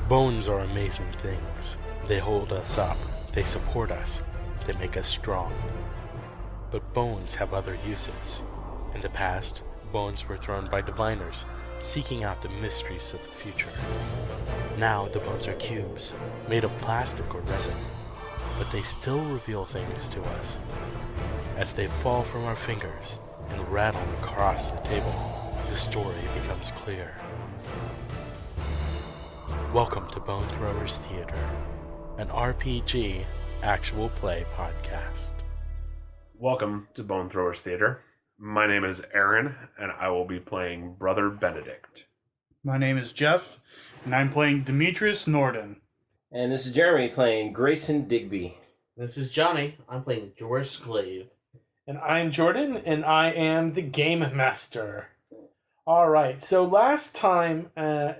Bones are amazing things. They hold us up, they support us, they make us strong. But bones have other uses. In the past, bones were thrown by diviners, seeking out the mysteries of the future. Now the bones are cubes, made of plastic or resin, but they still reveal things to us. As they fall from our fingers and rattle across the table, the story becomes clear. Welcome to Bone Throwers Theater, an RPG actual play podcast. Welcome to Bone Throwers Theater. My name is Aderyn, and I will be playing Brother Benedict. My name is Jeff, and I'm playing Demetrius Norden. And this is Jeremy playing Grayson Digby. This is Johnny. I'm playing Jorus Glave. And I'm Jordan, and I am the Game Master. All right, so last time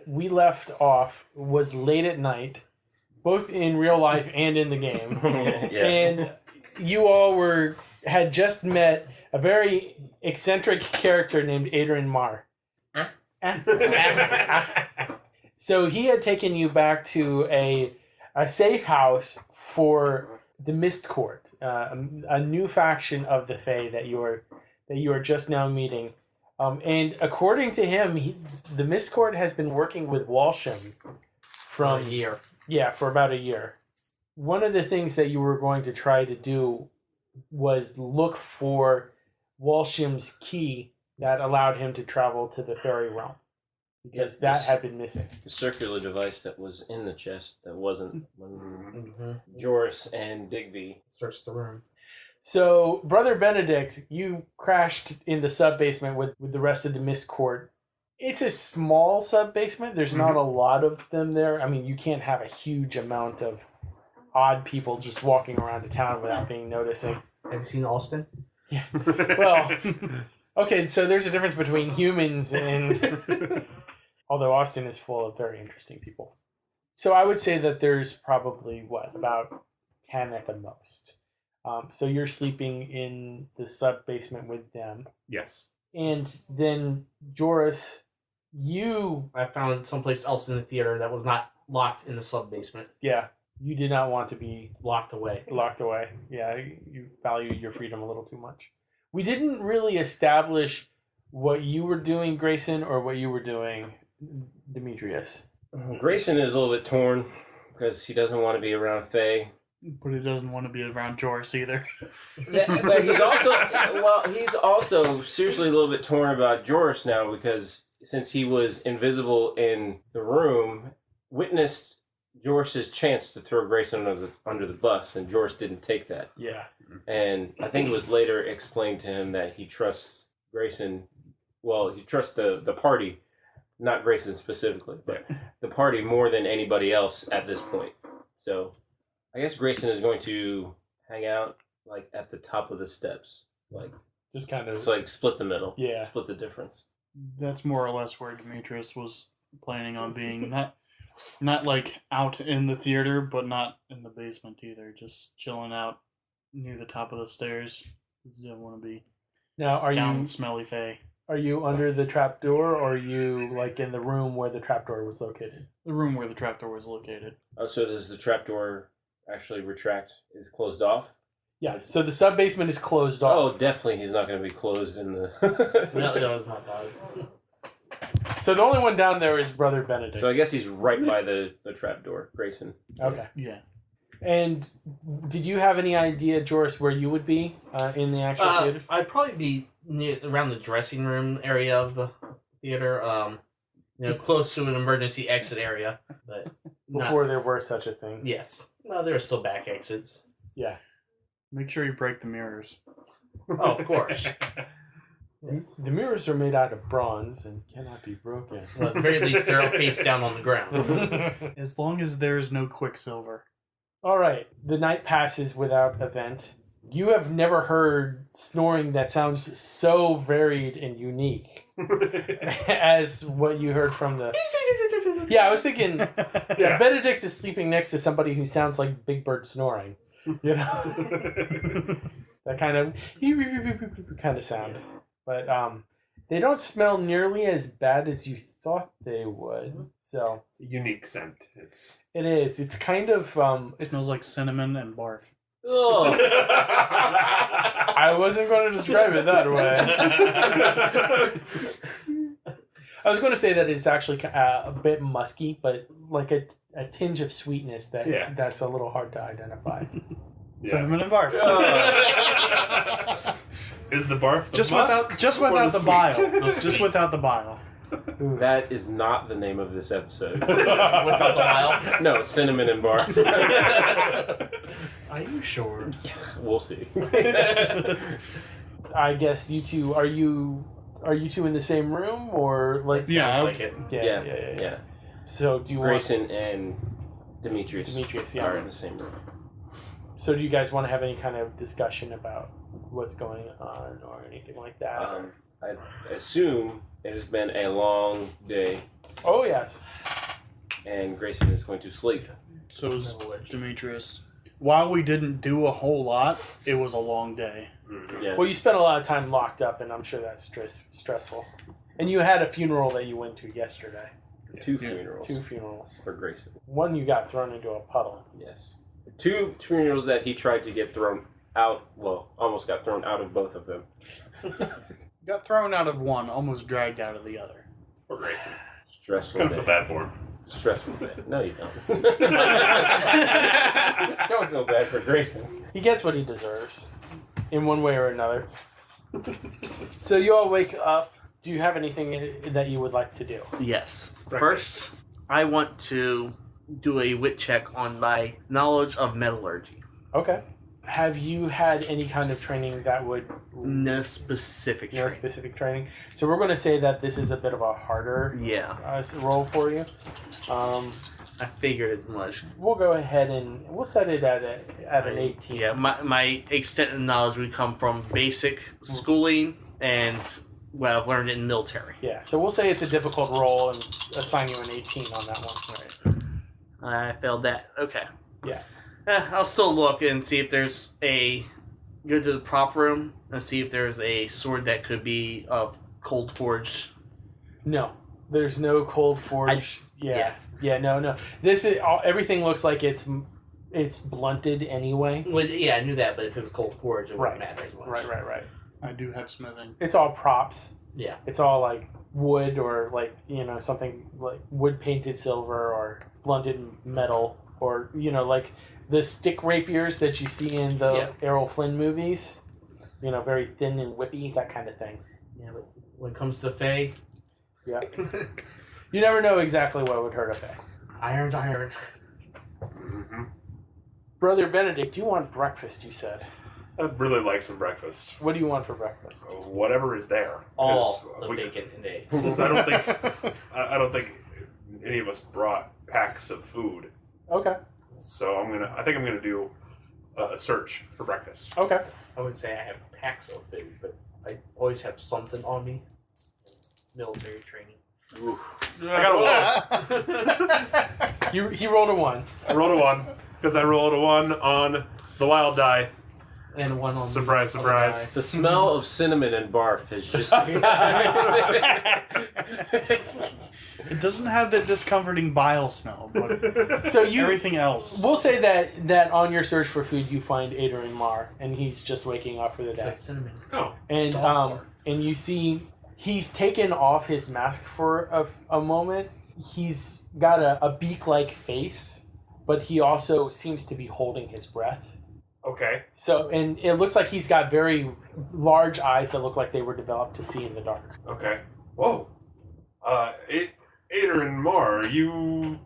we left off was late at night, both in real life and in the game. Yeah. And you all had just met a very eccentric character named Aderyn Mawr. So he had taken you back to a safe house for the Mist Court, a new faction of the Fae that you are just now meeting. And according to him, the Mist Court has been working with Walsham For a year. Yeah, for about a year. One of the things that you were going to try to do was look for Walsham's key that allowed him to travel to the fairy realm. Because that had been missing. The circular device that was in the chest that wasn't when Jorus and Digby Search the room. So, Brother Benedict, you crashed in the sub-basement with the rest of the Mist Court. It's a small sub-basement. There's not a lot of them there. I mean, you can't have a huge amount of odd people just walking around the town without being noticing. Have you seen Alston? Yeah. Well, okay, so there's a difference between humans and... Although Austin is full of very interesting people. So I would say that there's probably, about 10 at the most. So you're sleeping in the sub-basement with them. Yes. And then, Jorus, I found it someplace else in the theater that was not locked in the sub-basement. Yeah, you did not want to be Locked away. locked away. Yeah, you value your freedom a little too much. We didn't really establish what you were doing, Grayson, or what you were doing, Demetrius. Grayson is a little bit torn because he doesn't want to be around Faye. But he doesn't want to be around Jorus either. But he's also seriously a little bit torn about Jorus now because since he was invisible in the room, witnessed Jorus's chance to throw Grayson under the bus, and Jorus didn't take that. Yeah. And I think it was later explained to him that he trusts Grayson. Well, he trusts the party, not Grayson specifically, but the party more than anybody else at this point. So I guess Grayson is going to hang out at the top of the steps, Just kind of... it's split the middle, Yeah. split the difference. That's more or less where Demetrius was planning on being. Not out in the theater, but not in the basement either. Just chilling out near the top of the stairs. You don't want to be Now, down smelly Fae. Are you under the trapdoor, or are you in the room where the trapdoor was located? The room where the trapdoor was located. Oh, so does the trapdoor actually retract? Is closed off? Yeah, so the sub-basement is closed off. Oh, definitely he's not going to be closed in the... No, it's not bad. So the only one down there is Brother Benedict. So I guess he's right by the trapdoor, Grayson. Okay. Yeah. And did you have any idea, Jorus, where you would be in the actual theater? I'd probably be around the dressing room area of the theater, close to an emergency exit area. But Before there were such a thing. Yes. No, there are still back exits. Yeah. Make sure you break the mirrors. Oh, of course. Yes. The mirrors are made out of bronze and cannot be broken. Well, at the very least, they're face down on the ground. As long as there's no quicksilver. All right. The night passes without event. You have never heard snoring that sounds so varied and unique as what you heard from the... Yeah, I was thinking, Benedict is sleeping next to somebody who sounds like Big Bird snoring. You know? That kind of sound. But They don't smell nearly as bad as you thought they would. So It's a unique scent. It's it is. It's kind of It smells like cinnamon and barf. Ugh. I wasn't going to describe it that way. I was going to say that it's actually a bit musky, but like a tinge of sweetness that's a little hard to identify. Cinnamon and barf. is the barf the Just musk without or the sweet? bile. Just without the bile. Ooh. That is not the name of this episode. Without the mile. No, cinnamon and barf. Are you sure? We'll see. I guess you two are you two in the same room or like Yeah, Sounds like it. yeah. So do you Grayson and Demetrius, Demetrius, are yeah. in the same room. So do you guys want to have any kind of discussion about what's going on or anything like that? I assume it has been a long day, Oh yes. and Grayson is going to sleep. So is Demetrius. While we didn't do a whole lot, it was a long day. Mhm. Yeah. Well, you spent a lot of time locked up, and I'm sure that's stressful. And you had a funeral that you went to yesterday. Two funerals 2 funerals. for Grayson. One you got thrown into a puddle. Yes. 2 funerals that he tried to get thrown out. Well, almost got thrown out of both of them. Got thrown out of one, almost dragged out of the other. Poor Grayson. Stressful. Kind of day. feel bad for him. Stressful day. No, you don't. Don't feel bad for Grayson. He gets what he deserves, in one way or another. So you all wake up. Do you have anything that you would like to do? Yes. Breakfast. First, I want to do a wit check on my knowledge of metallurgy. Okay. Have you had any kind of training that would... No specific No training. specific training. So we're going to say that this is a bit of a harder Yeah, role for you. I figured as much. We'll go ahead and we'll set it at an 18. Yeah, my extent of knowledge would come from basic schooling and what I've learned in military. Yeah. So we'll say it's a difficult role and assign you an 18 on that one. I failed that. Okay. Yeah. I'll still look and see if there's go to the prop room and see if there's a sword that could be of cold forged. No, there's no cold forge. Yeah. No. This is everything looks like it's blunted anyway. Well, yeah, I knew that, but if it was cold forged, it wouldn't Right. matter as much. Right. I do have smithing. It's all props. Yeah. It's all like wood or like something like wood painted silver or blunted metal or like the stick rapiers that you see in the Errol Flynn movies. Very thin and whippy, that kind of thing. Yeah, but when it comes to Faye, Yeah. You never know exactly what would hurt a Fae. iron's iron. Mm-hmm. Brother Benedict, you want breakfast, you said. I'd really like some breakfast. What do you want for breakfast? Whatever is there. All 'Cause the we- bacon and eggs. Because I don't think any of us brought packs of food. Okay. So I think I'm gonna do a search for breakfast. Okay. I would say I have packs of food, but I always have something on me. Military training. I got a 1. He rolled a 1. I rolled a 1 because I rolled a 1 on the wild die. And one on Surprise, the surprise. The smell of cinnamon and barf is just. It doesn't have the discomforting bile smell, but So you everything else. We'll say that on your search for food you find Aderyn Mawr and he's just waking up for the It's day. like cinnamon. Oh, And and you see he's taken off his mask for a moment. He's got a beak-like face, but he also seems to be holding his breath. okay. So, and it looks like he's got very large eyes that look like they were developed to see in the dark. Okay. Whoa. Aderyn Mawr, you.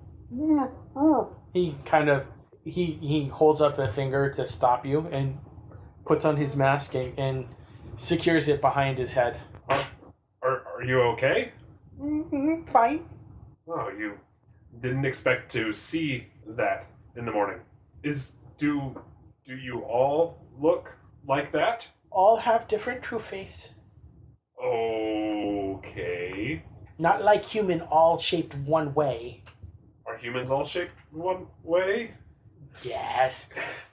He kind of he holds up a finger to stop you and puts on his mask and secures it behind his head. Are you okay? Fine. Oh, you didn't expect to see that in the morning. Do you all look like that? All have different true face. Okay. Not like human, all shaped one way. Are humans all shaped one way? Yes.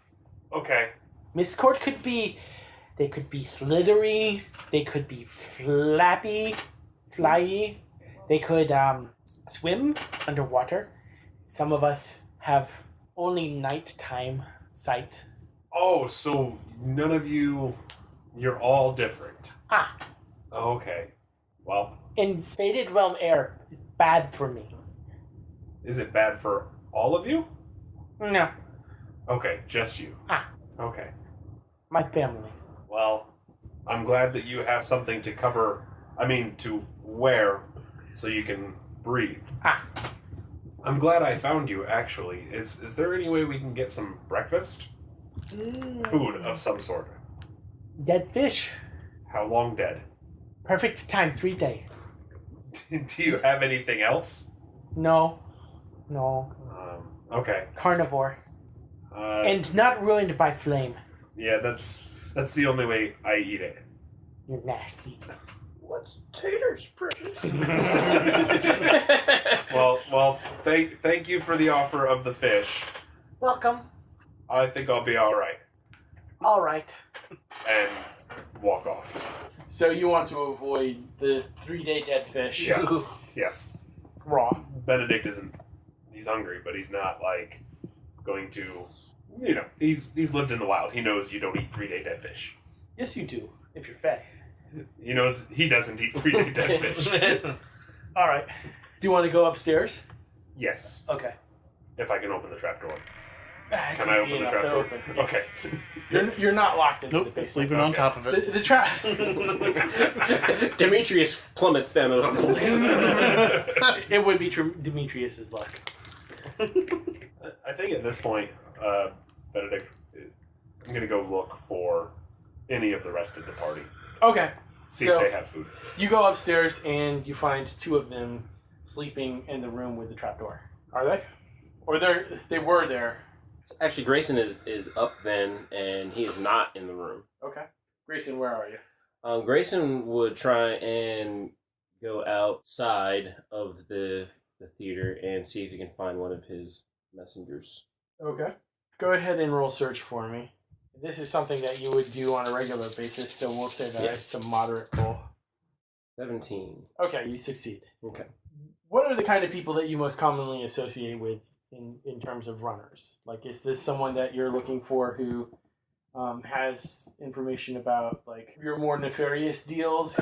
Okay. Miss Court could be They could be slithery. They could be flyy. They could swim underwater. Some of us have only nighttime sight. Oh, so none of you're all different. Ah, Okay. Well, invaded realm air is bad for me. is it bad for all of you? No, Okay, just you. Ah. Okay. my family. Well, I'm glad that you have something to to wear so you can breathe. Ah. I'm glad I found you, actually. Is there any way we can get some breakfast? Food of some sort. Dead fish. How long dead? Perfect time, 3 day. Do you have anything else? No. Okay. Carnivore. Uh, And not ruined by flame. yeah, that's the only way I eat it. You're nasty. What's taters, precious? Well, thank you for the offer of the fish. Welcome. I think I'll be all right. All right. And walk off. So you want to avoid the 3 day dead fish? Yes. Raw. Benedict isn't. He's hungry, but he's not like going to. He's lived in the wild. He knows you don't eat 3 day dead fish. Yes, you do. If you're fed. He knows he doesn't eat 3 day dead fish. All right. Do you want to go upstairs? Yes, Okay. if I can open the trapdoor. It's Can I easy open the enough to trapdoor? open, yes. Okay. You're not locked into the Nope, basement. sleeping on Okay. top of it. The trap. Demetrius plummets down. It would be Demetrius's luck. I think at this point, Benedict, I'm gonna go look for any of the rest of the party. Okay. See So if they have food. you go upstairs and you find 2 of them sleeping in the room with the trapdoor. Are they? Or they were there. Actually, Grayson is up then, and he is not in the room. Okay. Grayson, where are you? Grayson would try and go outside of the theater and see if he can find one of his messengers. Okay. Go ahead and roll search for me. This is something that you would do on a regular basis, so we'll say that Yeah. it's a moderate roll. 17. Okay, you succeed. Okay. What are the kind of people that you most commonly associate with in terms of runners? Like, is this someone that you're looking for who has information about, like, your more nefarious deals?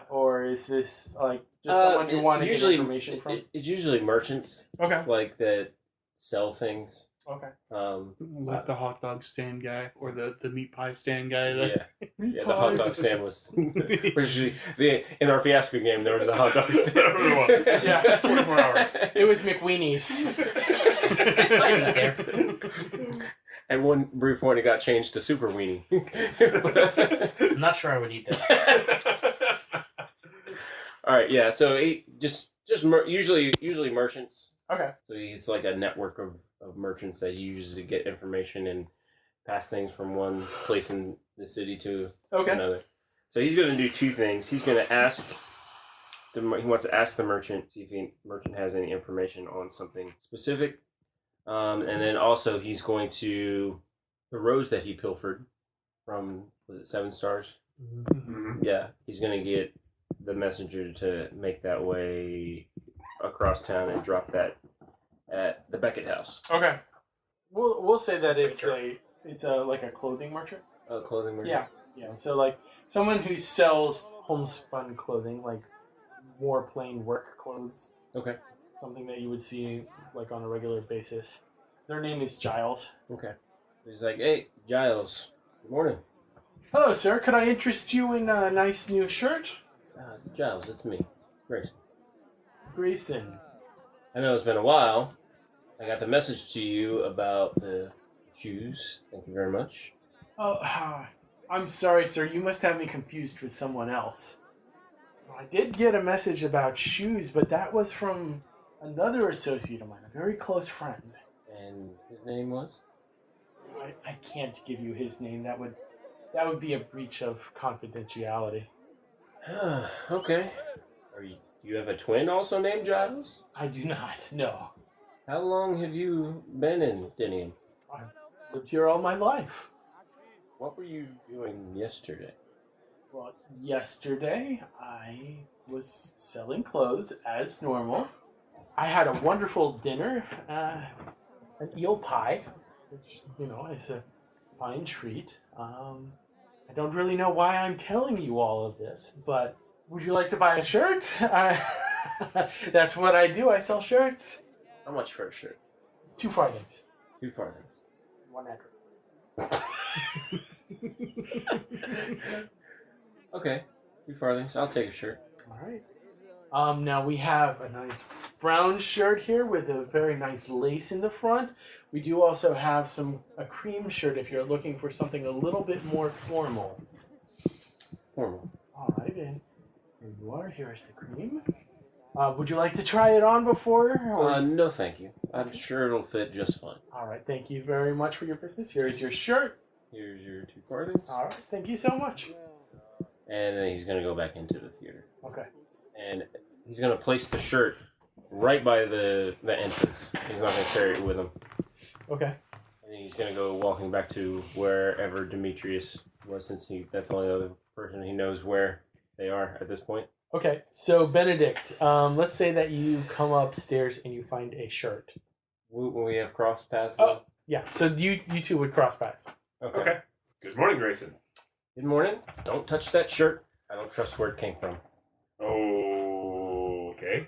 Or is this, like, just someone you want to get information from? It's usually merchants, Okay. like, that sell things. Okay. Like the hot dog stand guy or the meat pie stand guy. That... Yeah, the hot dog stand was. In our fiasco game, there was a hot dog stand. Yeah. 24 hours. It was McWeenie's. And one brief point, it got changed to Super Weenie. I'm not sure I would eat that. All right, yeah. So usually merchants. Okay. So he's like a network of merchants that he uses to get information and pass things from one place in the city to another. So he's going to do 2 things. He's going to ask. He wants to ask the merchant, see if the merchant has any information on something specific, and then also he's going to the rose that he pilfered from, was it 7 Stars? Mhm. Yeah, he's going to get the messenger to make that way across town and drop that at the Beckett house. Okay. We'll say that it's like a clothing merchant. Oh, clothing merchant? Yeah. So, like, someone who sells homespun clothing, like more plain work clothes. Okay. Something that you would see, like, on a regular basis. Their name is Giles. Okay. He's like, hey, Giles, good morning. Hello, sir. Could I interest you in a nice new shirt? Giles, it's me, Grayson. Grayson. I know it's been a while. I got the message to you about the shoes. Thank you very much. Oh, I'm sorry, sir. You must have me confused with someone else. I did get a message about shoes, but that was from another associate of mine, a very close friend. And his name was? I can't give you his name. That would be a breach of confidentiality. Okay. You have a twin also named Giles? I do not. No. How long have you been in Dinium? I've lived here all my life. What were you doing yesterday? Well, yesterday I was selling clothes as normal. I had a wonderful dinner, an eel pie, which, is a fine treat. I don't really know why I'm telling you all of this, but would you like to buy a shirt? That's what I do. I sell shirts. How much for a shirt? 2 farthings. 2 farthings. 1 acre. Okay, 2 farthings. I'll take a shirt. All right. Now we have a nice brown shirt here with a very nice lace in the front. We do also have a cream shirt if you're looking for something a little bit more formal. Formal. All right, and here you are. Here is the cream. Would you like to try it on before? Or... No, thank you. I'm sure it'll fit just fine. All right, thank you very much for your business. Here is your shirt. Here's your 2 farthings. All right, thank you so much. And then he's going to go back into the theater. Okay. And he's going to place the shirt right by the entrance. He's not going to carry it with him. Okay. And then he's going to go walking back to wherever Demetrius was, since that's the only other person he knows where they are at this point. Okay, so Benedict, let's say that you come upstairs and you find a shirt. When we have cross paths? Oh, yeah. So you two would cross paths. Okay. Good morning, Grayson. Good morning. Don't touch that shirt. I don't trust where it came from. Okay.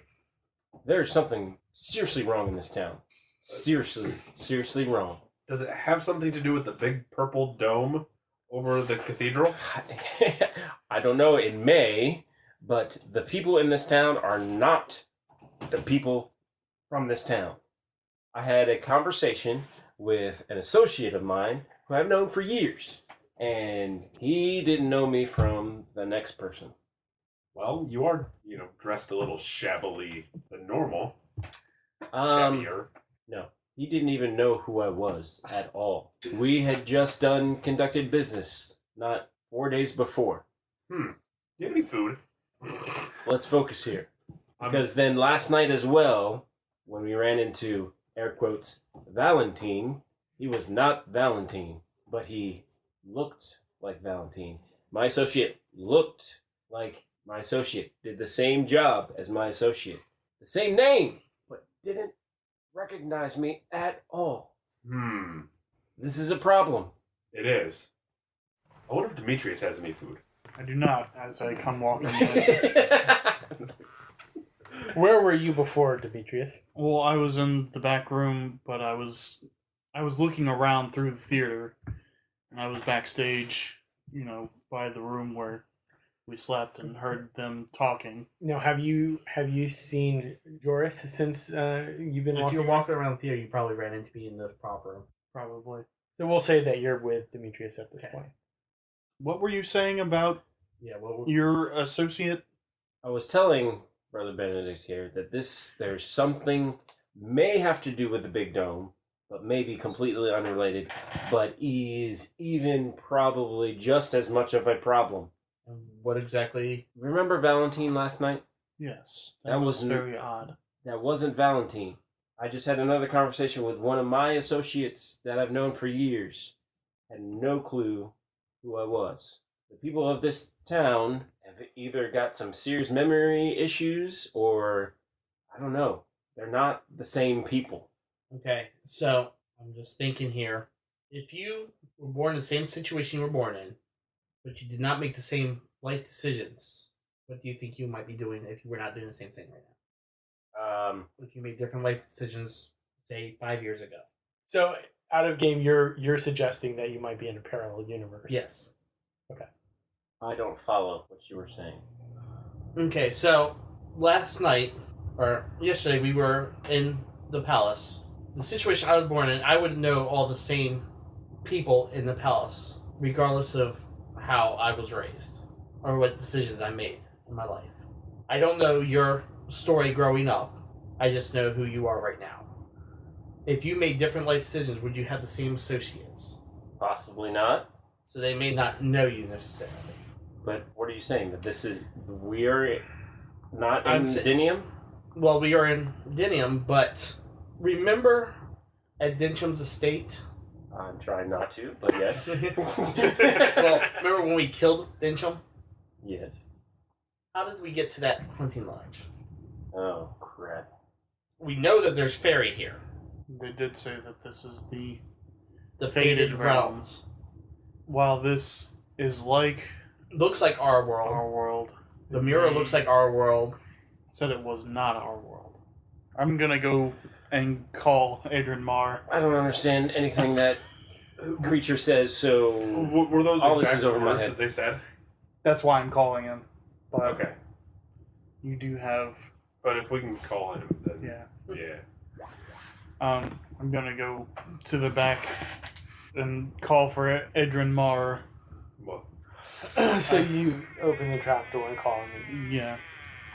There's something seriously wrong in this town. Seriously wrong. Does it have something to do with the big purple dome over the cathedral? I don't know. It may, but the people in this town are not the people from this town. I had a conversation with an associate of mine who I've known for years, and he didn't know me from the next person. Well, you are, dressed a little shabbily than normal. Shabbier. No, he didn't even know who I was at all. We had just conducted business not 4 days before. Do you have any food? Let's focus here. Because then last night as well, when we ran into, air quotes, Valentine, he was not Valentine, but he looked like Valentine. My associate looked like my associate, did the same job as my associate. The same name, but didn't recognize me at all. This is a problem. It is. I wonder if Demetrius has any food. I do not, as I come walking in. Where were you before, Demetrius? Well, I was in the back room, but I was looking around through the theater, and I was backstage, by the room where we slept and heard them talking. Now, have you seen Jorus since you've been walking? If you're walking around the theater, you probably ran into me in the prop room. Probably. So we'll say that you're with Demetrius at this point. What were you saying about your associate? I was telling Brother Benedict here that there's something may have to do with the big dome, but may be completely unrelated, but is even probably just as much of a problem. What exactly? Remember Valentine last night? Yes. That was was very odd. That wasn't Valentine. I just had another conversation with one of my associates that I've known for years. Had no clue who I was. The people of this town have either got some serious memory issues or, I don't know, they're not the same people. Okay, so I'm just thinking here. If you were born in the same situation you were born in, but you did not make the same life decisions, what do you think you might be doing if you were not doing the same thing right now? If you made different life decisions, say 5 years ago. So, out of game, you're suggesting that you might be in a parallel universe. Yes. Okay. I don't follow what you were saying. Okay, so last night, or yesterday, we were in the palace. The situation I was born in, I would know all the same people in the palace, regardless of how I was raised, or what decisions I made in my life. I don't know your story growing up. I just know who you are right now. If you made different life decisions, would you have the same associates? Possibly not. So they may not know you necessarily. But what are you saying? That we are not in Dinium? Well, we are in Dinium, but remember at Dincham's estate, I'm trying not to, but yes. Well, remember when we killed Dinchum? Yes. How did we get to that hunting lodge? Oh, crap. We know that there's fairy here. They did say that this is the The Faded Faded Realm. Realms. while this is like Looks like our world. our world. The mirror looks like our world. Said it was not our world. I'm gonna go and call Aderyn Mawr. I don't understand anything that creature says, so Were those all this exact is over my words head. that they said? That's why I'm calling him. But Okay. you do have But if we can call him, then yeah. yeah. I'm gonna go to the back and call for Aderyn Mawr. Well, So you open the trap door and call him. Yeah.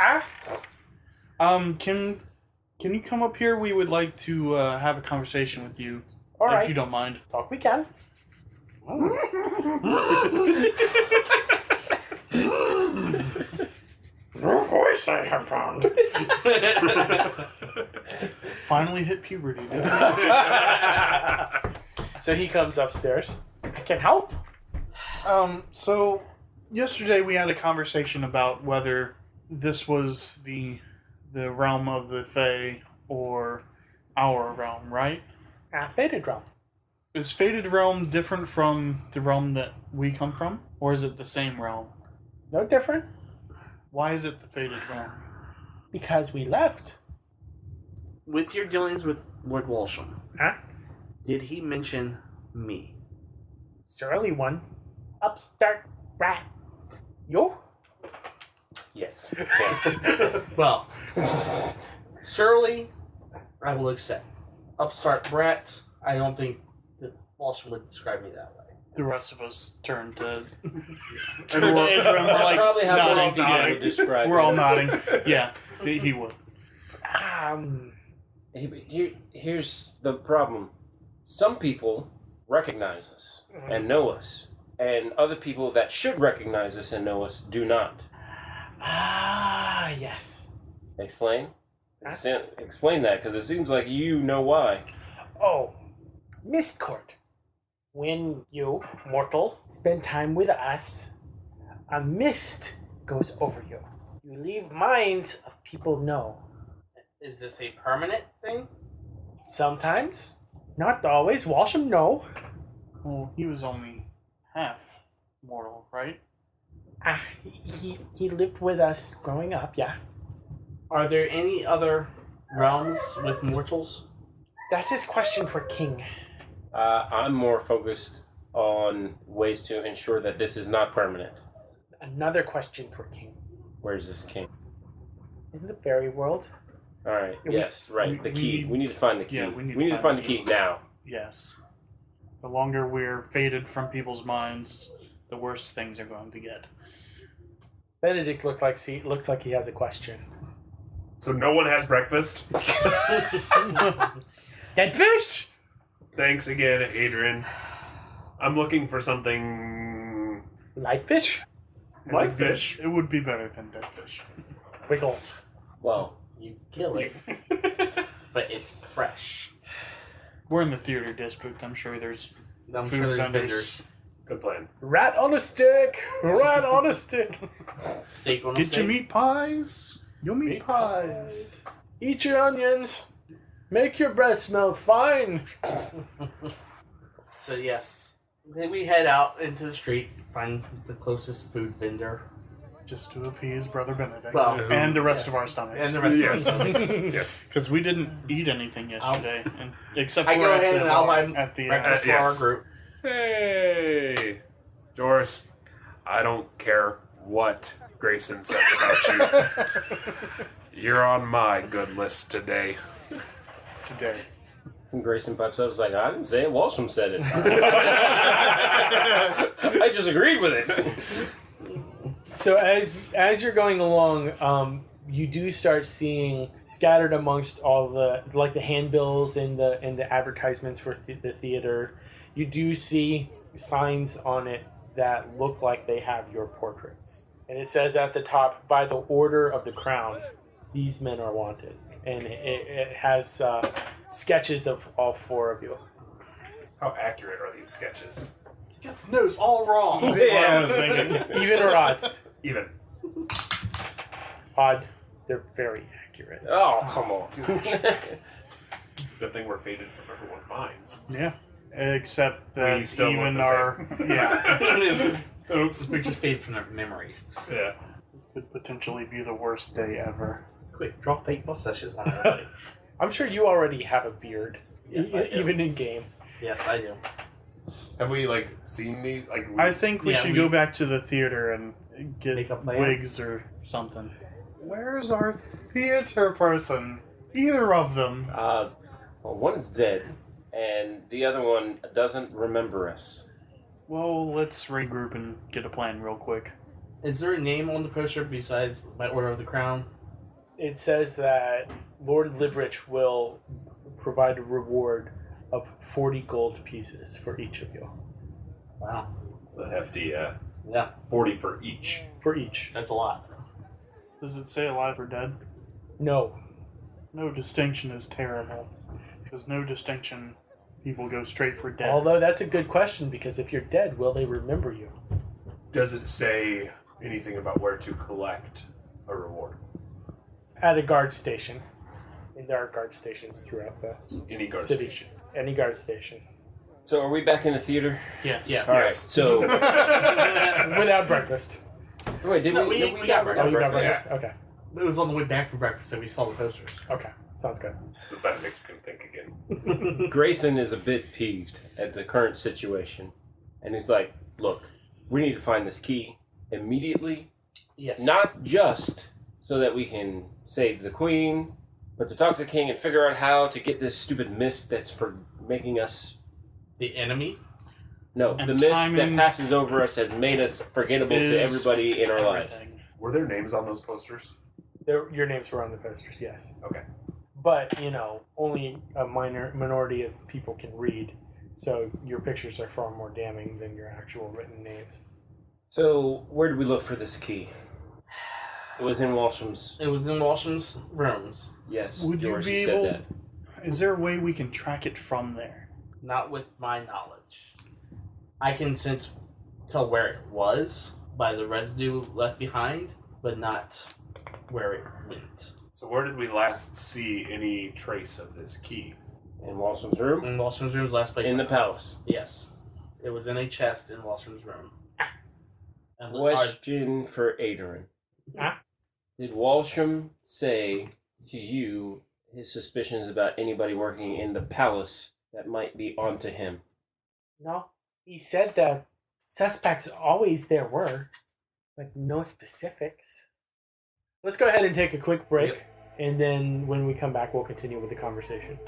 Ah! Can you come up here? We would like to have a conversation with you, All if right. you don't mind. Talk we can. Your voice I have found. Finally hit puberty. Dude. So he comes upstairs. I can help. So yesterday we had a conversation about whether this was the realm of the Fae or our realm, right? Faded realm. Is Faded Realm different from the realm that we come from? Or is it the same realm? No different Why is it the Faded Realm? because we left. With your dealings with Lord Walsham, Huh? did he mention me? Surly one. Upstart rat. You? yes. Okay. Well, surly, I will accept. Upstart brat, I don't think that Walsham would describe me that way. The rest of us turn to And we're- Adrian. We're That's like probably how nodding. most people would describe We're all it. nodding. Yeah, he would. Hey, but here's the problem. Some people recognize us and know us, and other people that should recognize us and know us do not. Ah, yes. Explain? Explain that, because it seems like you know why. Oh, Mist Court. When you, mortal, spend time with us, a mist goes over you. You leave minds of people know. Is this a permanent thing? Sometimes, not always. Walsham, no. Well, he was only half mortal, right? He lived with us growing up, yeah. Are there any other realms with mortals? That is question for King. I'm more focused on ways to ensure that this is not permanent. Another question for King. Where's this king? In the fairy world, All right. We- Yes. Right. The key. We need to find the key. Yeah, we need we need to to find find the the key now. Yes. The longer we're faded from people's minds, the worse things are going to get. Benedict looks like he has a question. So no one has breakfast? Dead fish? Thanks again, Adrian. I'm looking for something Light fish? like fish. It would be better than dead fish. Wiggles. Well, You kill it, but it's fresh. We're in the theater district. I'm sure there's I'm food sure there's vendors. vendors. Good plan. Rat on a stick! Rat on a stick! Steak on a Get steak. your meat pies. Your meat, Meat pies. Eat your onions! Make your breath smell fine! So yes, then we head out into the street, find the closest food vendor, Just to appease Brother Benedict. Well, and the rest of our stomachs. and the rest Yes. of us. Yes. Because we didn't eat anything yesterday. And, except I for go at ahead the and I'll bar- buy at the breakfast for yes. our group. Hey, Jorus. I don't care what Grayson says about you. You're on my good list today. today. Grayson pipes up. Was like, I didn't say it. Walsham said it. I just agreed with it. So as you're going along, you do start seeing scattered amongst all the the handbills and the advertisements for the theater. You do see signs on it that look like they have your portraits, and it says at the top, "By the order of the crown, these men are wanted." And it has sketches of all four of you. How accurate are these sketches? You got the nose all wrong. That's what I was thinking. Even or odd? Even. Odd. They're very accurate. Oh, come on. It's a good thing we're faded from everyone's minds. Yeah. Except that We still look even the our... Yeah. Oops. We just fade from their memories. Yeah. This could potentially be the worst day ever. Quick, draw fake mustaches on everybody. I'm sure you already have a beard, Yes, I do. even in game. Yes, I do. Have we, seen these? I think we Yeah, should we- go back to the theater and get Makeup man? wigs or something. Where's our theater person? Either of them. Well, one is dead, and the other one doesn't remember us. Well, let's regroup and get a plan real quick. Is there a name on the poster besides my Order of the Crown? It says that Lord Livrich will provide a reward of 40 gold pieces for each of you. Wow. It's a hefty Yeah, 40 for each. For each. that's a lot. Does it say alive or dead? No. No distinction is terrible. Because no distinction, people go straight for dead. Although that's a good question, because if you're dead, will they remember you? Does it say anything about where to collect a reward? At a guard station. And there are guard stations throughout the Any guard city. station. Any guard station. So are we back in the theater? Yes. Yeah. All right. Yes. So Without breakfast. wait, did No, we? we got Oh, you got breakfast. breakfast? Okay. It was on the way back from breakfast that we saw the posters. Okay. Sounds good. So Benedict can think again. Grayson is a bit peeved at the current situation, and he's like, "Look, we need to find this key immediately. Yes. Not just so that we can save the queen, but to talk to the king and figure out how to get this stupid mist that's for making us." The enemy? No, And the mist that timing passes over us has made us forgettable to is everybody in our lives. Everything. Were there names on those posters? Your names were on the posters, yes. Okay. But, only a minority of people can read, so your pictures are far more damning than your actual written names. So, where did we look for this key? It was in Walsham's. It was in Walsham's rooms. Yes, Would you Jorus be said able... that. Is there a way we can track it from there? Not with my knowledge. I can tell where it was by the residue left behind, but not where it went. So where did we last see any trace of this key? In Walsham's room? In Walsham's room's last place. In the palace. Yes. It was in a chest in Walsham's room. And Question for Aderyn. Ah? Did Walsham say to you his suspicions about anybody working in the palace that might be onto him? No, he said that suspects always there were, but no specifics. Let's go ahead and take a quick break, and then when we come back, we'll continue with the conversation.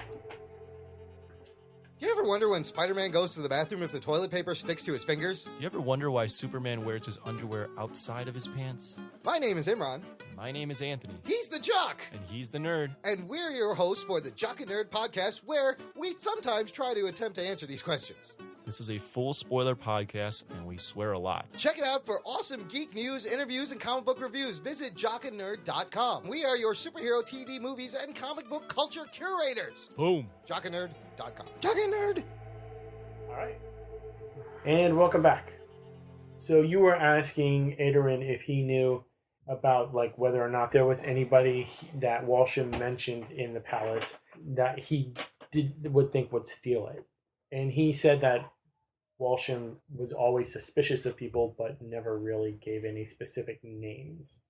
Do you ever wonder when Spider-Man goes to the bathroom if the toilet paper sticks to his fingers? Do you ever wonder why Superman wears his underwear outside of his pants? My name is Imran. My name is Anthony, He's the Jock. and he's the nerd. And we're your hosts for the Jock and Nerd podcast, where we sometimes try to attempt to answer these questions. This is a full spoiler podcast, and we swear a lot. Check it out for awesome geek news, interviews, and comic book reviews. Visit jockandnerd.com. We are your superhero TV, movies, and comic book culture curators. Boom. jockandnerd.com. Jock and Nerd! All right. And welcome back. So you were asking Aderyn if he knew about whether or not there was anybody that Walsham mentioned in the palace that he would think would steal it. And he said that Walsham was always suspicious of people, but never really gave any specific names.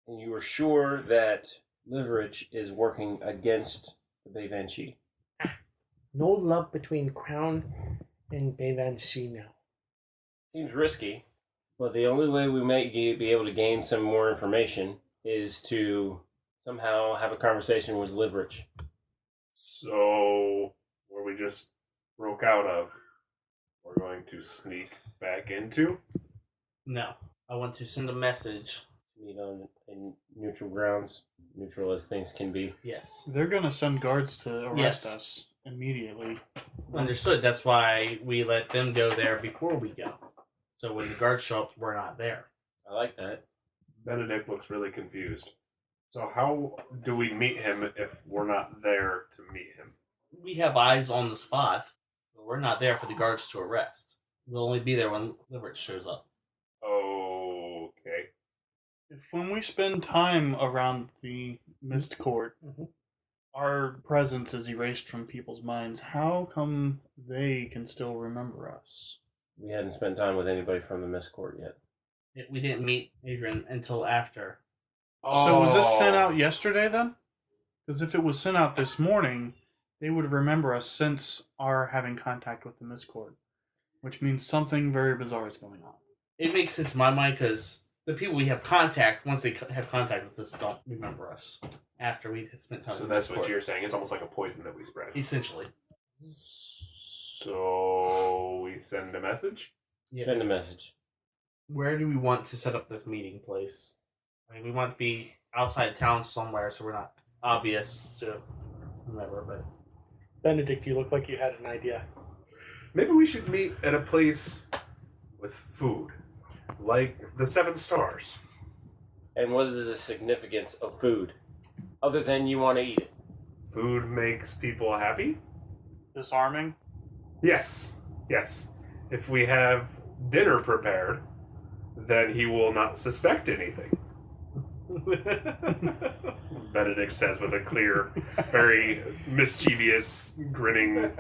And you were sure that Liverich is working against the Bayvanshi. No love between Crown and Bayvanshi now. Seems risky, but the only way we might be able to gain some more information is to somehow have a conversation with Liverich. So where we just broke out of, we're going to sneak back into? No. I want to send a message. Meet on in neutral grounds, neutral as things can be. Yes. They're gonna send guards to arrest Yes. us immediately. Understood. That's why we let them go there before we go. So when the guards show up, we're not there. I like that. Benedict looks really confused. So how do we meet him if we're not there to meet him? We have eyes on the spot. But we're not there for the guards to arrest. We'll only be there when Liberty shows up. Okay. If when we spend time around the Mist Court, our presence is erased from people's minds, how come they can still remember us? We hadn't spent time with anybody from the Mist Court yet. We didn't meet Aderyn until after. So was this sent out yesterday then? Because if it was sent out this morning, they would remember us since our having contact with the Mist Court, which means something very bizarre is going on. It makes sense in my mind because the people we have contact, once they have contact with us, don't remember us after we had spent time So with that's the what Mist Court. you're saying. It's almost like a poison that we spread. Essentially. So we send a message? Yeah. Send a message. Where do we want to set up this meeting place? I mean, we want to be outside town somewhere so we're not obvious to whomever, but... Benedict, you look like you had an idea. Maybe we should meet at a place with food. Like the 7 Stars. And what is the significance of food? Other than you want to eat it. Food makes people happy? Disarming? Yes. Yes. If we have dinner prepared, then he will not suspect anything. Benedict says with a clear, very mischievous, grinning...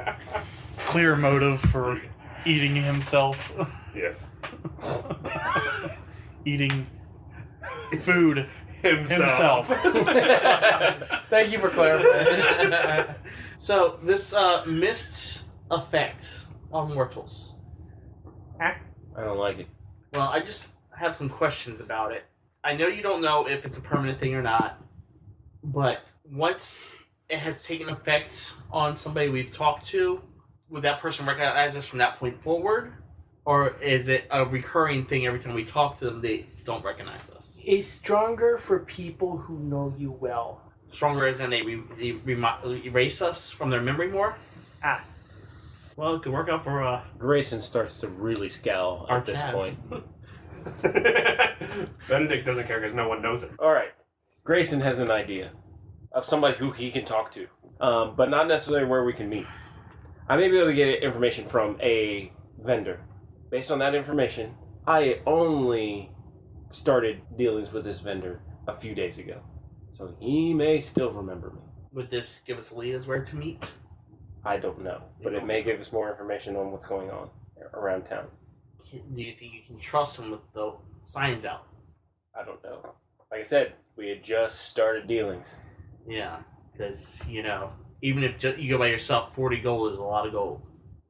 Clear motive for eating himself. Yes. Eating food Himself. Thank you for clarifying. So, this mist effect on mortals. I don't like it. Well, I just have some questions about it. I know you don't know if it's a permanent thing or not, but once it has taken effect on somebody we've talked to, would that person recognize us from that point forward? Or is it a recurring thing every time we talk to them, they don't recognize us? Is stronger for people who know you well. Stronger as in they erase us from their memory more? Ah. Well, it could work out for Grayson starts to really scowl our at this cats. point. Benedict doesn't care because no one knows him. Alright. Grayson has an idea of somebody who he can talk to, but not necessarily where we can meet. I may be able to get information from a vendor. Based on that information, I only started dealings with this vendor a few days ago. So he may still remember me. Would this give us a lead as where to meet? I don't know, but it may give us more information on what's going on around town. Do you think you can trust him with the signs out? I don't know. Like I said, we had just started dealings. Yeah, because, you know, even if you go by yourself, 40 gold is a lot of gold.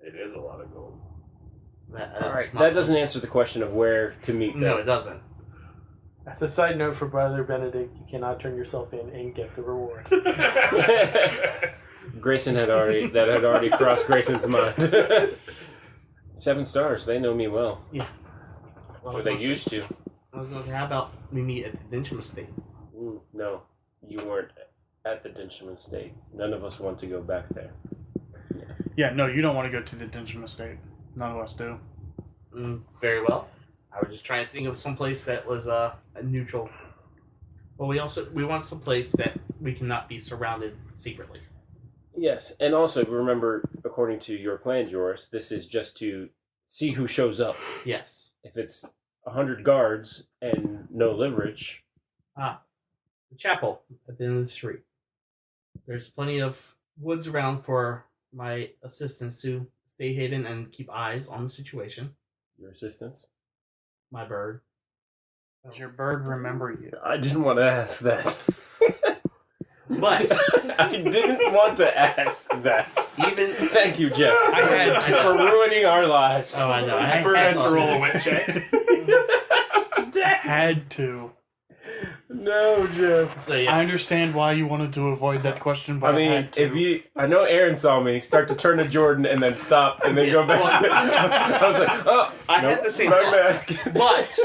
It is a lot of gold. That's That doesn't answer the question of where to meet them. No, it doesn't. As a side note for Brother Benedict, you cannot turn yourself in and get the reward. Grayson had already crossed Grayson's mind. 7 Stars, they know me well. Yeah. Or they used to. I was going to say, how about we meet at the Dinsham Estate? No, you weren't at the Dinsham Estate. None of us want to go back there. Yeah, no, you don't want to go to the Dinsham Estate. None of us do. Very well. I was just trying to think of some place that was a neutral. But we want some place that we cannot be surrounded secretly. Yes, and also remember, according to your plan, Jorus, this is just to see who shows up. Yes. If it's 100 guards and no leverage. The chapel at the end of the street. There's plenty of woods around for my assistants to stay hidden and keep eyes on the situation. Your assistants? My bird. Does your bird remember you? I didn't want to ask that. But I didn't want to ask that. even Thank you, Jeff. I had to. for ruining our lives. oh, I know. I Bird has to had roll a wit check. Had to. No, Jeff. So, yes. I understand why you wanted to avoid that question, but I mean, had to. if you, I know Aaron saw me start to turn to Jordan and then stop and then go back. I was like, oh, I nope, had the same not thought. mask. But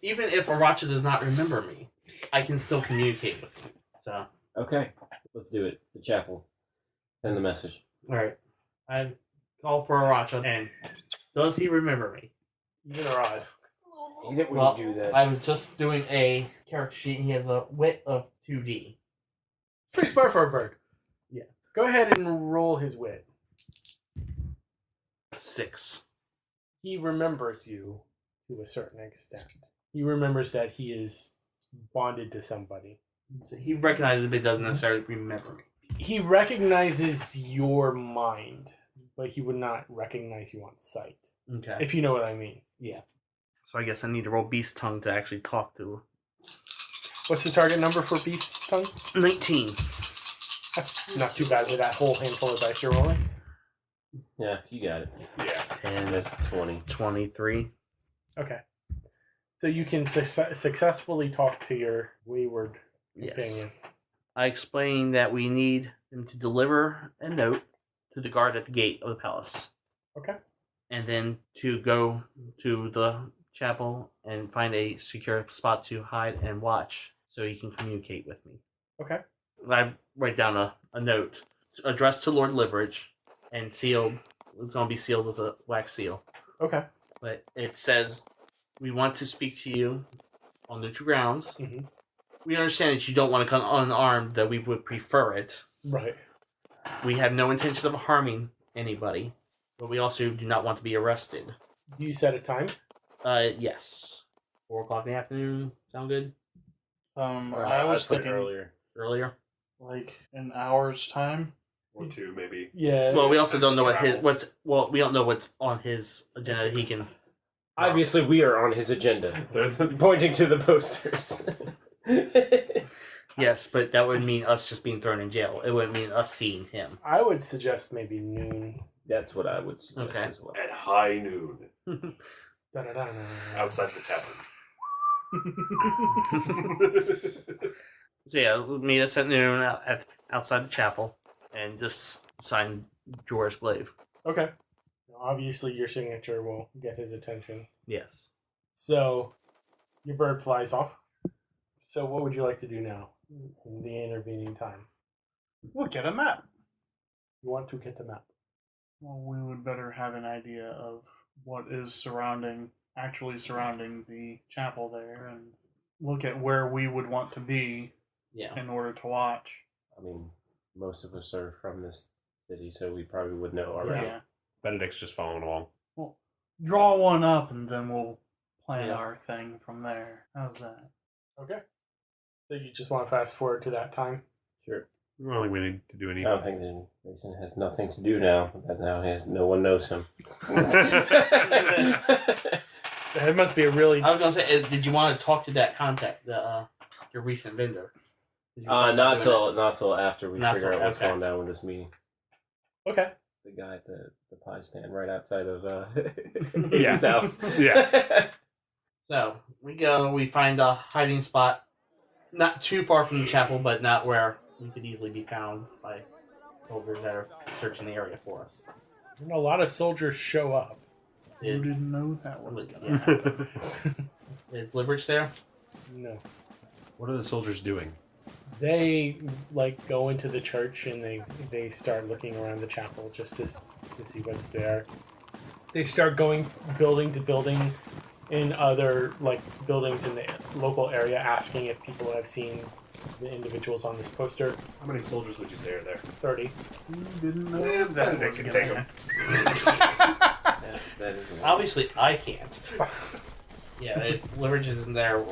even if Aracha does not remember me, I can still communicate with him. So, Okay, let's do it. The chapel. Send the message. all right. I call for Aracha, and does he remember me? Even a rod. He didn't Well, do that. I was just doing a character sheet, and he has a wit of 2D. Pretty smart for a bird. Yeah. Go ahead and roll his wit. 6. He remembers you to a certain extent. He remembers that he is bonded to somebody. He recognizes but doesn't necessarily remember me. He recognizes your mind, but he would not recognize you on sight. Okay. If you know what I mean. Yeah. So I guess I need to roll Beast Tongue to actually talk to. What's the target number for Beast Tongue? 19. That's not too bad with that whole handful of dice you're rolling. Yeah, you got it. Yeah. 10. That's 20. 23. Okay. So you can successfully talk to your wayward companion. I explained that we need him to deliver a note to the guard at the gate of the palace. Okay. And then to go to the chapel and find a secure spot to hide and watch so he can communicate with me. Okay. I write down a note addressed to Lord Liveridge and sealed. It's going to be sealed with a wax seal. Okay. But it says, we want to speak to you on the grounds. Mm-hmm. We understand that you don't want to come unarmed, that we would prefer it. Right. We have no intention of harming anybody, but we also do not want to be arrested. Do you set a time? Yes. 4 o'clock in the afternoon. Sound good? I was put it thinking Earlier? like an hour's time. Or 2, maybe. Yeah. Well, we also don't know Travel. we don't know what's on his agenda. He can. Obviously, we are on his agenda. Pointing to the posters. Yes, but that would mean us just being thrown in jail. It wouldn't mean us seeing him. I would suggest maybe noon. That's what I would suggest Okay. as well. At high noon. Da-da-da-da. Outside the tavern. So yeah, meet us at noon outside the chapel, and just sign Jorus Glave. Okay. Obviously, your signature will get his attention. Yes. So, your bird flies off. So, what would you like to do now in the intervening time? Look at a map. You want to get the map. Well, we would better have an idea of what is actually surrounding the chapel there, and look at where we would want to be Yeah. in order to watch. I mean, most of us are from this city, so we probably would know already. Yeah. Benedict's just following along. Well, draw one up, and then we'll plan Yeah. our thing from there. How's that? Okay. So, you just want to fast forward to that time? Sure. I don't think we need to do I anything. don't think that Grayson has nothing to do now. That now no one knows him. It must be a really... I was gonna say, did you want to talk to that contact, your recent vendor? Did you want to Not do that? till after we Not figure till- out what's okay. going down with this meeting. Okay. The guy at the pie stand right outside of Yeah. his house. Yeah. So we go. We find a hiding spot, not too far from the chapel, but not where we could easily be found by soldiers that are searching the area for us. A lot of soldiers show up. Who Is didn't know that was yeah. going to happen? Is Liveridge there? No. What are the soldiers doing? They go into the church and they start looking around the chapel just to see what's there. They start going building to building in other buildings in the local area, asking if people have seen the individuals on this poster. How many soldiers would you say are there? 30. Who didn't know Eh, that Benedict was can going take to 'em. happen? That is a lot. Obviously, I can't. Yeah, if Liveridge isn't there,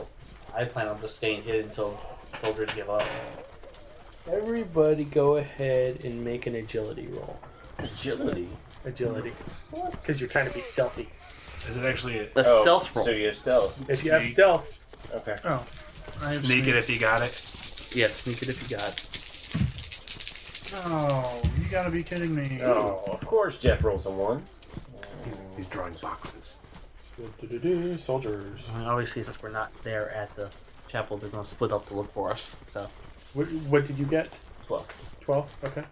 I plan on just staying hidden until soldiers give up. Everybody go ahead and make an agility roll. Agility. Agility. Because you're trying to be stealthy. Is it actually a The stealth roll. So you have stealth. If you have Sneak. stealth, Okay. Oh. sneak it if you got it? Yeah, sneak it if you got it. Oh, you gotta be kidding me. Oh, of course Jeff rolls a 1. He's drawing boxes. soldiers. Obviously, since we're not there at the chapel, they're going to split up to look for us. So, What did you get? 12. 12? Okay.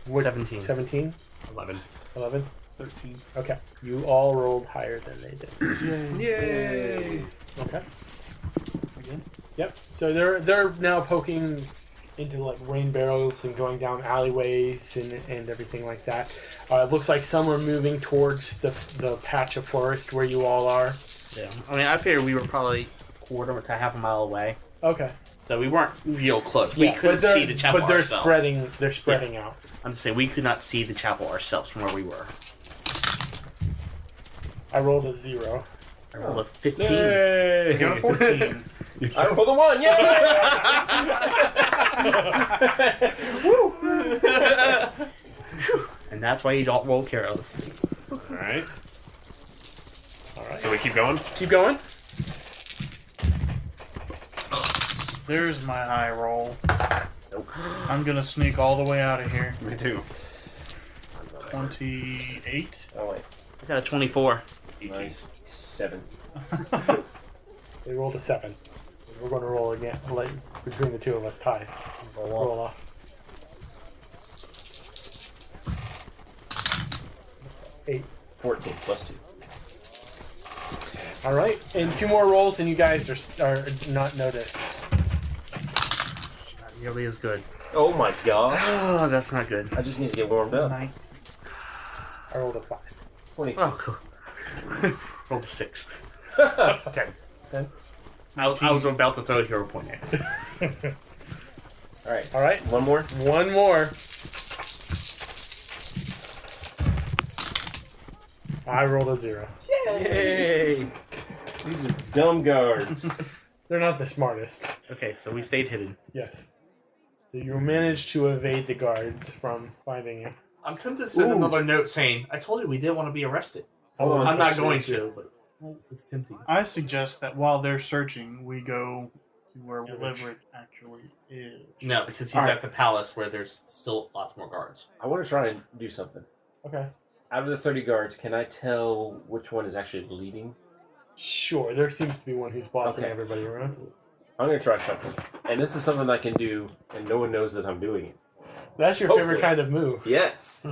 17. 17? 11. 11? 13. Okay. You all rolled higher than they did. Yay! Okay. Again? Yep. So they're now poking into rain barrels and going down alleyways and everything like that. It looks like some are moving towards the patch of forest where you all are. Yeah. I mean, I figured we were probably quarter to half a mile away. Okay. So we weren't real close. We Yeah, couldn't see the chapel but they're ourselves. spreading out. I'm just saying, we could not see the chapel ourselves from where we were. I rolled a 0. I rolled a 15. Yay! You got a 14. I rolled a 1. Yay! And that's why you don't roll careless. Alright. All right. So we keep going? Keep going. There's my high roll. Nope. I'm gonna sneak all the way out of here. Me too. 28. Oh, wait. I got a 24. Nice. 7. They rolled a 7. We're going to roll again. Let between the two of us tie. Roll off. 8. 14 plus 2. All right, and 2 more rolls, and you guys are not noticed. Not nearly as good. Oh my gosh. Oh, that's not good. I just need to get warmed up. Night. I rolled a 5. 22. Oh, cool. Rolled a 6. 10. 10. I was about to throw a hero point at you. Alright. All right, One more? 1 more. I rolled a 0. Yay! These are dumb guards. They're not the smartest. Okay, so we stayed hidden. Yes. So you managed to evade the guards from finding you. I'm tempted to send another note saying, I told you we didn't want to be arrested. Hold on. I'm not going to, but it's tempting. I suggest that while they're searching, we go to where Leverett actually is. No, because he's All right. at the palace where there's still lots more guards. I want to try and do something. Okay. Out of the 30 guards, can I tell which one is actually leading? Sure, there seems to be one who's bossing Okay. everybody around. I'm going to try something. And this is something I can do, and no one knows that I'm doing it. That's your Hopefully. favorite kind of move. Yes.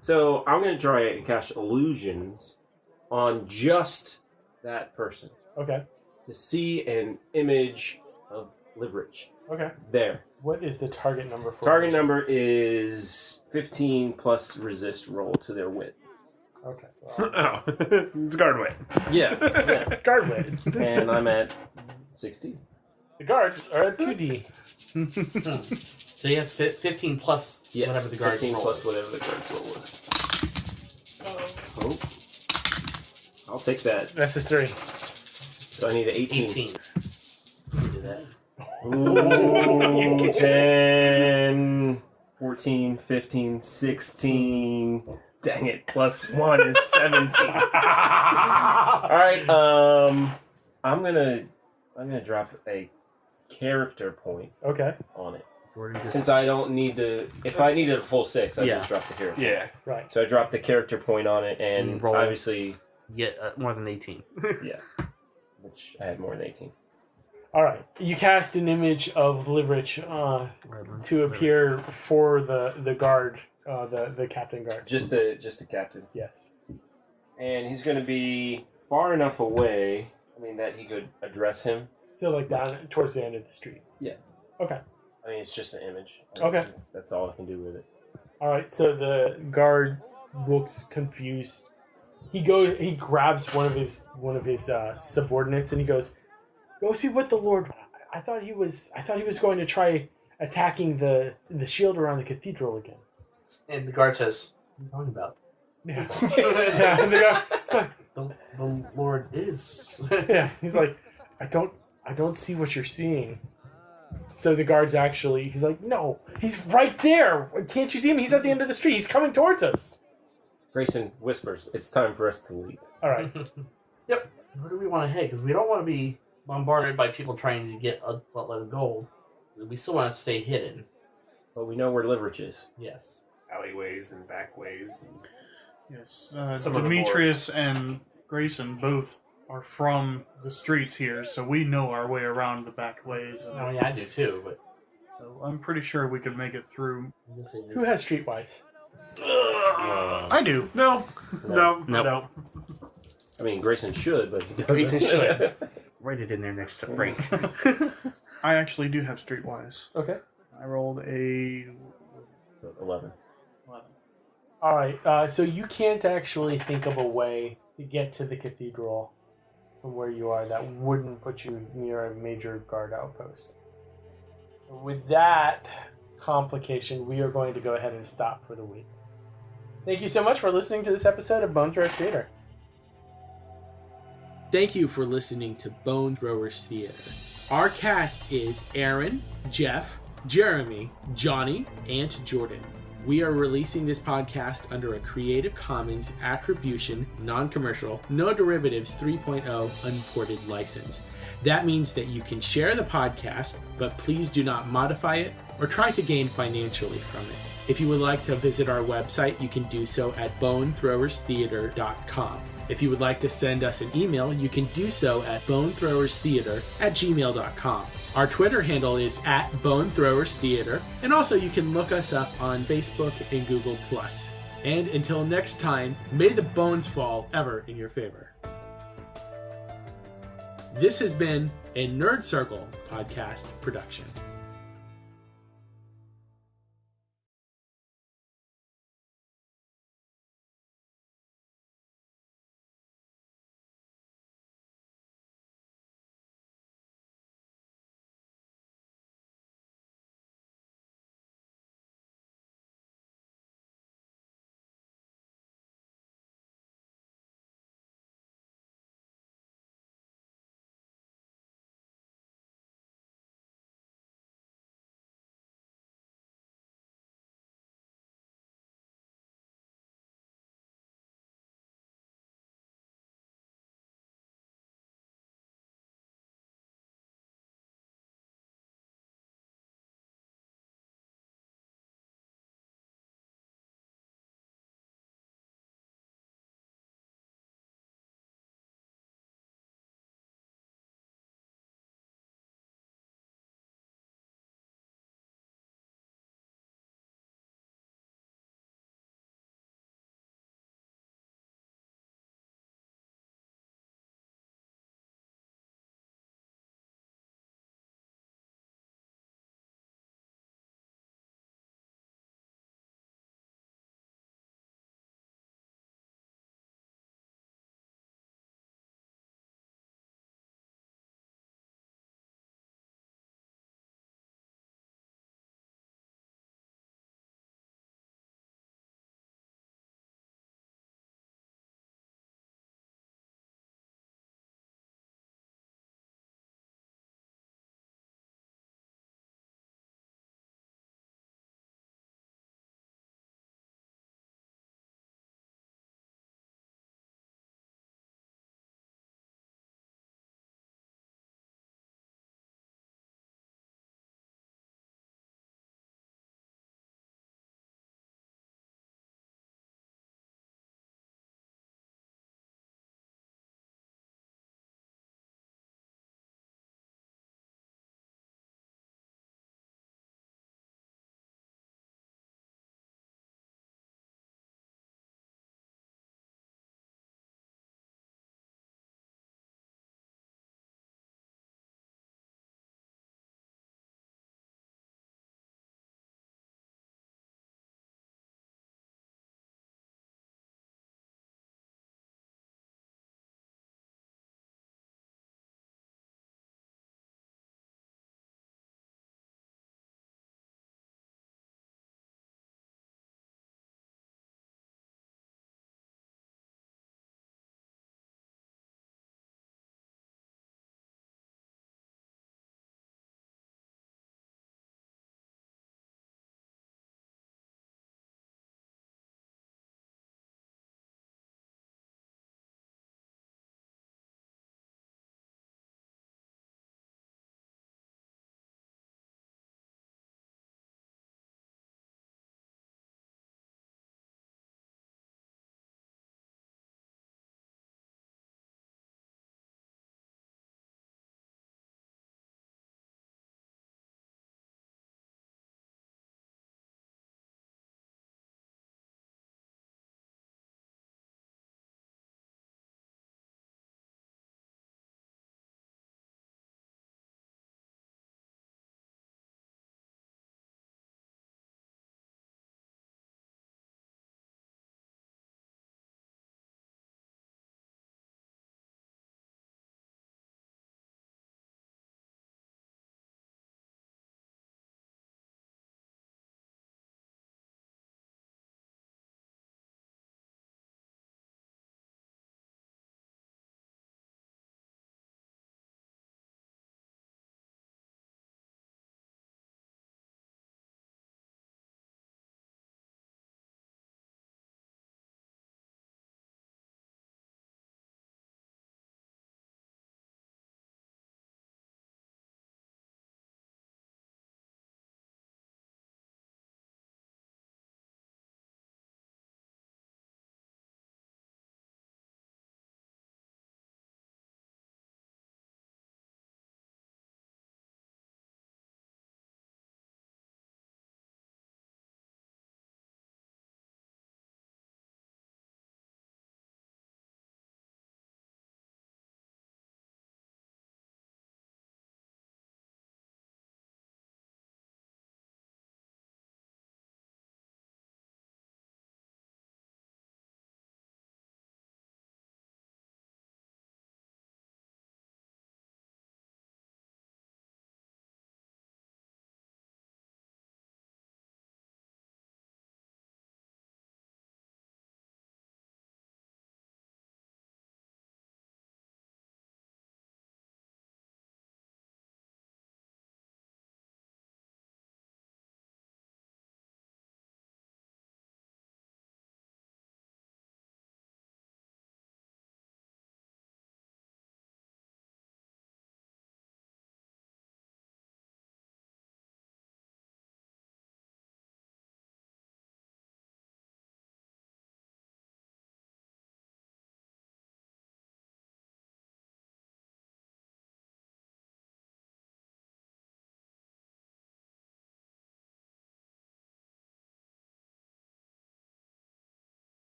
So I'm going to try and cast illusions on just that person Okay. to see an image of Liverich. Okay. There. What is the target number for Target this? number is 15 plus resist roll to their wit. Okay. Oh, it's guard wit. Yeah. yeah. Guard wit. And I'm at 16. The guards are at 2D. So you have 15 plus Yes. whatever the guards 15 roll plus is. whatever the guards roll was. Oh. I'll take that. That's a 3. So I need an 18. 18. You can do that. Ooh, 10, 14, 15, 16. Dang it. Plus 1 is 17. Alright, I'm gonna drop a character point Okay. on it. Jordan just- Since I don't need to, if I needed a full 6, I Yeah. just drop the character. Yeah. Right. So I dropped the character point on it, and Roll. obviously, Get more than 18. yeah, which I had more than 18. All right. You cast an image of Liverich to appear for the guard, the captain guard. Just the captain, Yes. and he's going to be far enough away. I mean that he could address him. So like down towards the end of the street. Yeah. Okay. I mean it's just an image. Okay. That's all I can do with it. All right. So the guard looks confused. He grabs one of his subordinates and he goes, "Go see what the Lord. I thought he was going to try attacking the shield around the cathedral again." And the guard says, "What are you talking about? Yeah. Yeah. And the guy, The Lord is." yeah. He's like, I don't see what you're seeing. So the guard's he's like, "No, he's right there. Can't you see him? He's at the end of the street. He's coming towards us." Grayson whispers, "It's time for us to leave." All right. Yep. Where do we want to head? Because we don't want to be bombarded by people trying to get a buttload of gold. We still want to stay hidden. But we know where Liverich is. Yes. Alleyways and backways. And Yes. Some of the Demetrius and Grayson both are from the streets here, so we know our way around the back ways. I mean, I do too, but So I'm pretty sure we could make it through. Who has Streetwise? I do. No. Nope. I mean, Grayson should, but he doesn't. Grayson should. Write it in there next to break. I actually do have Streetwise. Okay. I rolled a 11. 11. All right. So you can't actually think of a way to get to the cathedral from where you are that wouldn't put you near a major guard outpost. With that complication, we are going to go ahead and stop for the week. Thank you so much for listening to this episode of Bone Throwers Theater. Thank you for listening to Bone Throwers Theater. Our cast is Aaron, Jeff, Jeremy, Johnny, and Jordan. We are releasing this podcast under a Creative Commons Attribution, Non-Commercial, No Derivatives 3.0 Unported license. That means that you can share the podcast, but please do not modify it or try to gain financially from it. If you would like to visit our website, you can do so at bonethrowerstheater.com. If you would like to send us an email, you can do so at bonethrowerstheater@gmail.com. Our Twitter handle is @bonethrowerstheater, and also you can look us up on Facebook and Google+. And until next time, may the bones fall ever in your favor. This has been a Nerd Circle podcast production.